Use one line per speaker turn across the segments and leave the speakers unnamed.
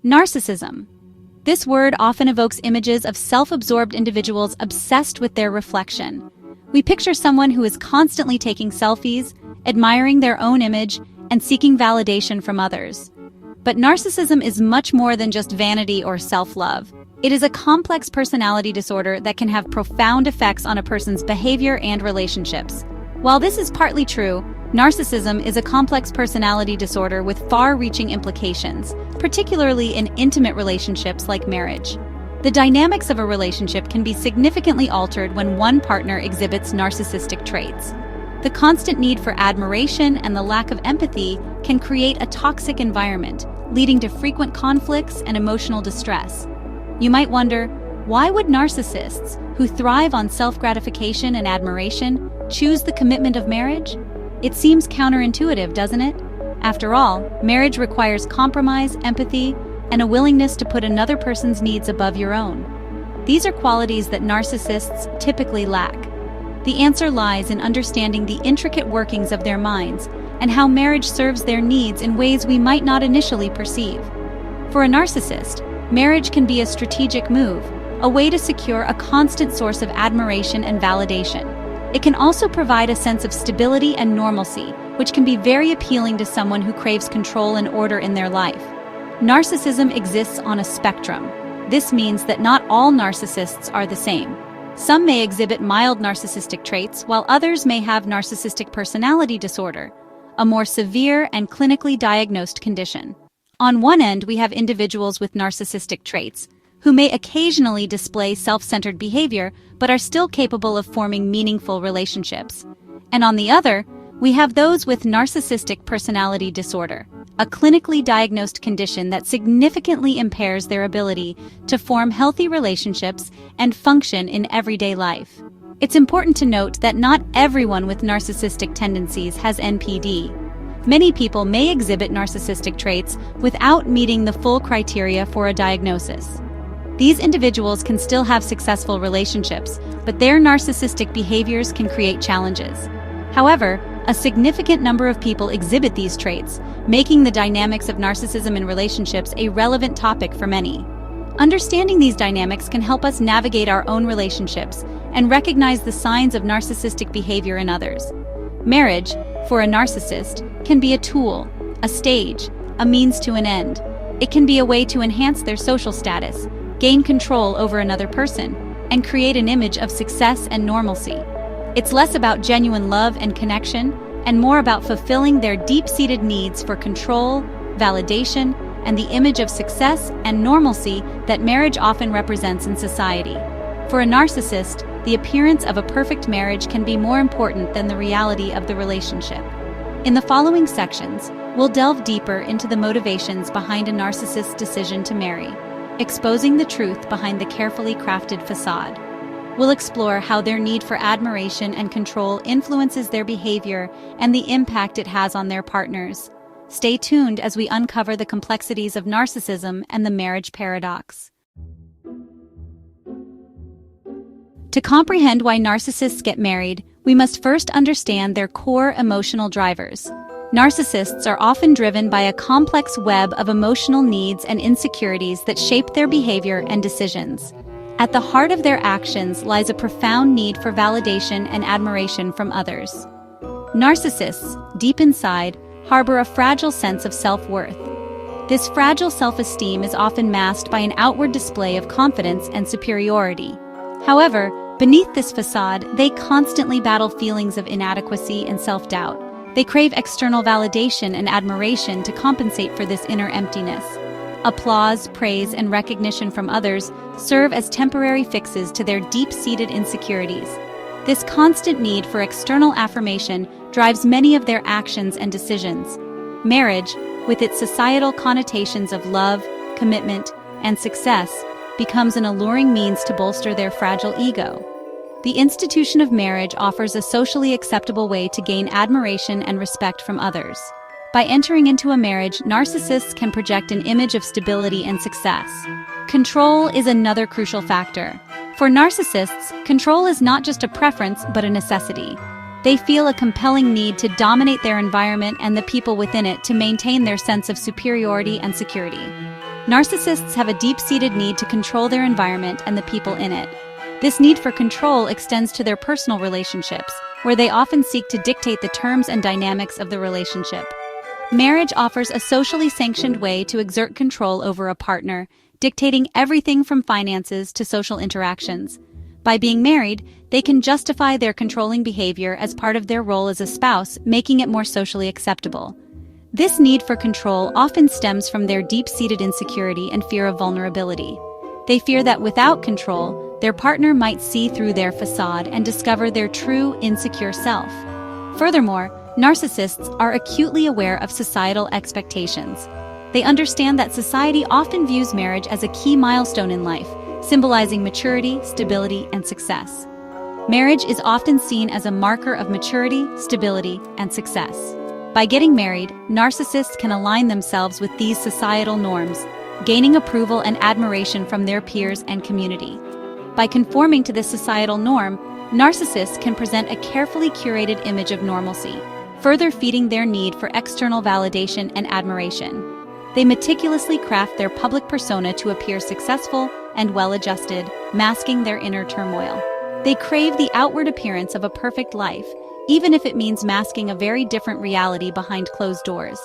Narcissism. This word often evokes images of self-absorbed individuals obsessed with their reflection. We picture someone who is constantly taking selfies, admiring their own image, and seeking validation from others. But narcissism is much more than just vanity or self-love. It is a complex personality disorder that can have profound effects on a person's behavior and relationships. While this is partly true, narcissism is a complex personality disorder with far-reaching implications, particularly in intimate relationships like marriage. The dynamics of a relationship can be significantly altered when one partner exhibits narcissistic traits. The constant need for admiration and the lack of empathy can create a toxic environment, leading to frequent conflicts and emotional distress. You might wonder, why would narcissists, who thrive on self-gratification and admiration, choose the commitment of marriage? It seems counterintuitive, doesn't it? After all, marriage requires compromise, empathy, and a willingness to put another person's needs above your own. These are qualities that narcissists typically lack. The answer lies in understanding the intricate workings of their minds and how marriage serves their needs in ways we might not initially perceive. For a narcissist, marriage can be a strategic move, a way to secure a constant source of admiration and validation. It can also provide a sense of stability and normalcy, which can be very appealing to someone who craves control and order in their life. Narcissism exists on a spectrum. This means that not all narcissists are the same. Some may exhibit mild narcissistic traits, while others may have narcissistic personality disorder, a more severe and clinically diagnosed condition. On one end, we have individuals with narcissistic traits, who may occasionally display self-centered behavior but are still capable of forming meaningful relationships. And on the other, we have those with narcissistic personality disorder, a clinically diagnosed condition that significantly impairs their ability to form healthy relationships and function in everyday life. It's important to note that not everyone with narcissistic tendencies has NPD. Many people may exhibit narcissistic traits without meeting the full criteria for a diagnosis. These individuals can still have successful relationships, but their narcissistic behaviors can create challenges. However, a significant number of people exhibit these traits, making the dynamics of narcissism in relationships a relevant topic for many. Understanding these dynamics can help us navigate our own relationships and recognize the signs of narcissistic behavior in others. Marriage, for a narcissist, can be a tool, a stage, a means to an end. It can be a way to enhance their social status, gain control over another person, and create an image of success and normalcy. It's less about genuine love and connection, and more about fulfilling their deep-seated needs for control, validation, and the image of success and normalcy that marriage often represents in society. For a narcissist, the appearance of a perfect marriage can be more important than the reality of the relationship. In the following sections, we'll delve deeper into the motivations behind a narcissist's decision to marry, exposing the truth behind the carefully crafted facade. We'll explore how their need for admiration and control influences their behavior and the impact it has on their partners. Stay tuned as we uncover the complexities of narcissism and the marriage paradox. To comprehend why narcissists get married, we must first understand their core emotional drivers. Narcissists are often driven by a complex web of emotional needs and insecurities that shape their behavior and decisions. At the heart of their actions lies a profound need for validation and admiration from others. Narcissists, deep inside, harbor a fragile sense of self-worth. This fragile self-esteem is often masked by an outward display of confidence and superiority. However, beneath this facade, they constantly battle feelings of inadequacy and self-doubt. They crave external validation and admiration to compensate for this inner emptiness. Applause, praise, and recognition from others serve as temporary fixes to their deep-seated insecurities. This constant need for external affirmation drives many of their actions and decisions. Marriage, with its societal connotations of love, commitment, and success, becomes an alluring means to bolster their fragile ego. The institution of marriage offers a socially acceptable way to gain admiration and respect from others. By entering into a marriage, narcissists can project an image of stability and success. Control is another crucial factor. For narcissists, control is not just a preference but a necessity. They feel a compelling need to dominate their environment and the people within it to maintain their sense of superiority and security. Narcissists have a deep-seated need to control their environment and the people in it. This need for control extends to their personal relationships, where they often seek to dictate the terms and dynamics of the relationship. Marriage offers a socially sanctioned way to exert control over a partner, dictating everything from finances to social interactions. By being married, they can justify their controlling behavior as part of their role as a spouse, making it more socially acceptable. This need for control often stems from their deep-seated insecurity and fear of vulnerability. They fear that without control, their partner might see through their facade and discover their true, insecure self. Furthermore, narcissists are acutely aware of societal expectations. They understand that society often views marriage as a key milestone in life, symbolizing maturity, stability, and success. Marriage is often seen as a marker of maturity, stability, and success. By getting married, narcissists can align themselves with these societal norms, gaining approval and admiration from their peers and community. By conforming to this societal norm, narcissists can present a carefully curated image of normalcy, further feeding their need for external validation and admiration. They meticulously craft their public persona to appear successful and well-adjusted, masking their inner turmoil. They crave the outward appearance of a perfect life, even if it means masking a very different reality behind closed doors.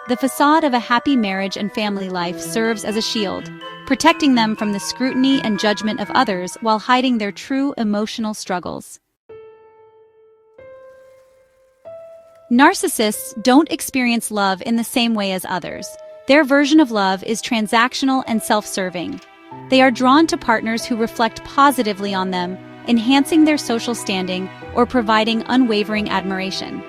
The facade of a happy marriage and family life serves as a shield, protecting them from the scrutiny and judgment of others while hiding their true emotional struggles. Narcissists don't experience love in the same way as others. Their version of love is transactional and self-serving. They are drawn to partners who reflect positively on them, enhancing their social standing or providing unwavering admiration.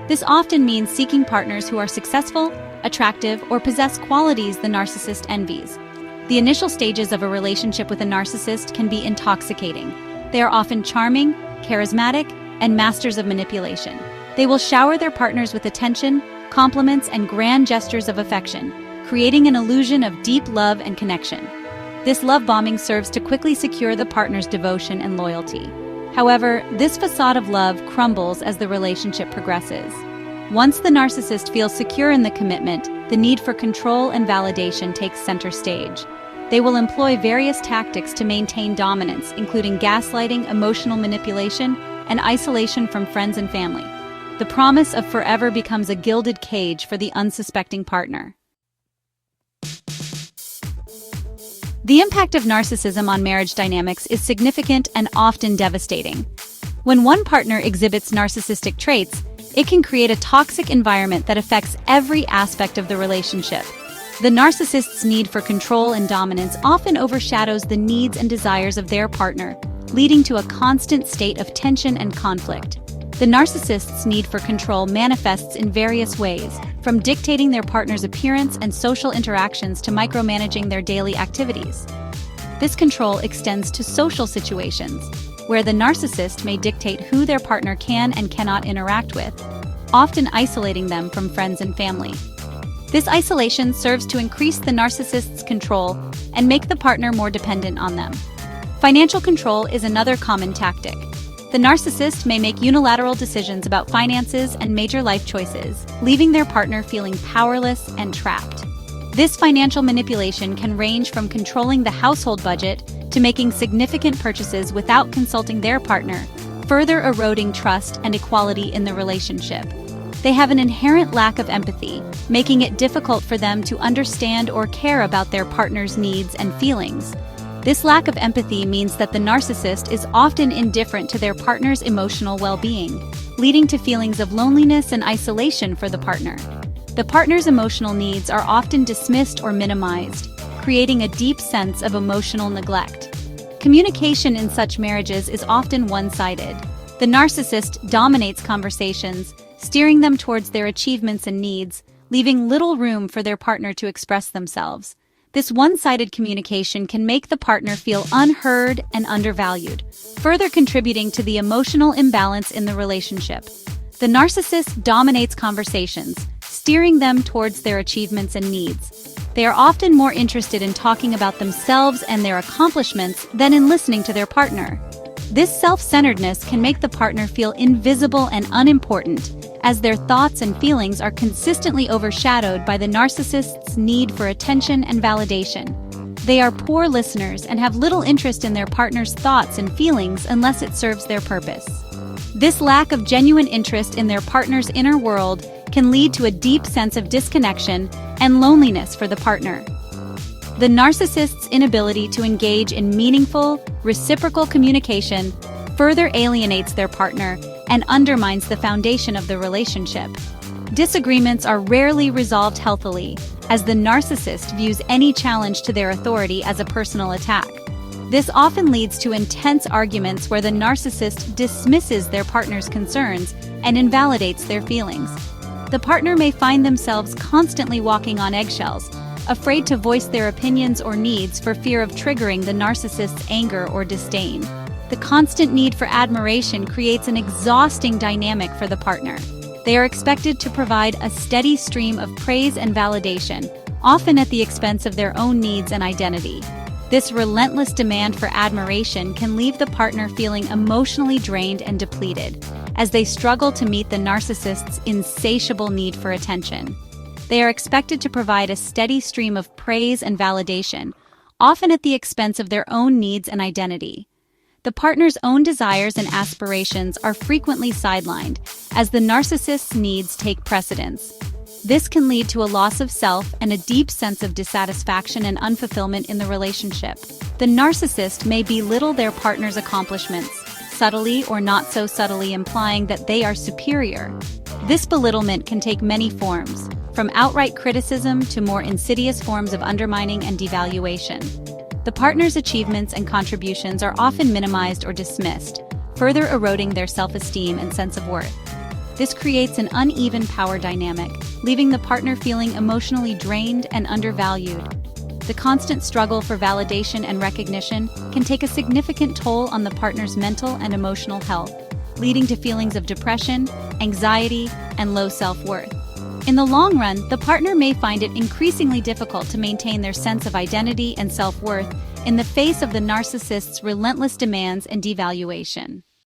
This often means seeking partners who are successful, attractive, or possess qualities the narcissist envies. The initial stages of a relationship with a narcissist can be intoxicating. They are often charming, charismatic, and masters of manipulation. They will shower their partners with attention, compliments, and grand gestures of affection, creating an illusion of deep love and connection. This love bombing serves to quickly secure the partner's devotion and loyalty. However, this facade of love crumbles as the relationship progresses. Once the narcissist feels secure in the commitment, the need for control and validation takes center stage. They will employ various tactics to maintain dominance, including gaslighting, emotional manipulation, and isolation from friends and family. The promise of forever becomes a gilded cage for the unsuspecting partner. The impact of narcissism on marriage dynamics is significant and often devastating. When one partner exhibits narcissistic traits, it can create a toxic environment that affects every aspect of the relationship. The narcissist's need for control and dominance often overshadows the needs and desires of their partner, leading to a constant state of tension and conflict. The narcissist's need for control manifests in various ways, from dictating their partner's appearance and social interactions to micromanaging their daily activities. This control extends to social situations, where the narcissist may dictate who their partner can and cannot interact with, often isolating them from friends and family. This isolation serves to increase the narcissist's control and make the partner more dependent on them. Financial control is another common tactic. The narcissist may make unilateral decisions about finances and major life choices, leaving their partner feeling powerless and trapped. This financial manipulation can range from controlling the household budget to making significant purchases without consulting their partner, further eroding trust and equality in the relationship. They have an inherent lack of empathy, making it difficult for them to understand or care about their partner's needs and feelings. This lack of empathy means that the narcissist is often indifferent to their partner's emotional well-being, leading to feelings of loneliness and isolation for the partner. The partner's emotional needs are often dismissed or minimized, creating a deep sense of emotional neglect. Communication in such marriages is often one-sided. The narcissist dominates conversations, steering them towards their achievements and needs, leaving little room for their partner to express themselves. This one-sided communication can make the partner feel unheard and undervalued, further contributing to the emotional imbalance in the relationship. The narcissist dominates conversations, steering them towards their achievements and needs. They are often more interested in talking about themselves and their accomplishments than in listening to their partner. This self-centeredness can make the partner feel invisible and unimportant, as their thoughts and feelings are consistently overshadowed by the narcissist's need for attention and validation. They are poor listeners and have little interest in their partner's thoughts and feelings unless it serves their purpose. This lack of genuine interest in their partner's inner world can lead to a deep sense of disconnection and loneliness for the partner. The narcissist's inability to engage in meaningful, reciprocal communication further alienates their partner and undermines the foundation of the relationship. Disagreements are rarely resolved healthily, as the narcissist views any challenge to their authority as a personal attack. This often leads to intense arguments where the narcissist dismisses their partner's concerns and invalidates their feelings. The partner may find themselves constantly walking on eggshells, afraid to voice their opinions or needs for fear of triggering the narcissist's anger or disdain. The constant need for admiration creates an exhausting dynamic for the partner. They are expected to provide a steady stream of praise and validation, often at the expense of their own needs and identity. This relentless demand for admiration can leave the partner feeling emotionally drained and depleted, as they struggle to meet the narcissist's insatiable need for attention. They are expected to provide a steady stream of praise and validation, often at the expense of their own needs and identity. The partner's own desires and aspirations are frequently sidelined, as the narcissist's needs take precedence. This can lead to a loss of self and a deep sense of dissatisfaction and unfulfillment in the relationship. The narcissist may belittle their partner's accomplishments, subtly or not so subtly implying that they are superior. This belittlement can take many forms, from outright criticism to more insidious forms of undermining and devaluation. The partner's achievements and contributions are often minimized or dismissed, further eroding their self-esteem and sense of worth. This creates an uneven power dynamic, leaving the partner feeling emotionally drained and undervalued. The constant struggle for validation and recognition can take a significant toll on the partner's mental and emotional health, leading to feelings of depression, anxiety, and low self-worth. In the long run, the partner may find it increasingly difficult to maintain their sense of identity and self-worth in the face of the narcissist's relentless demands and devaluation.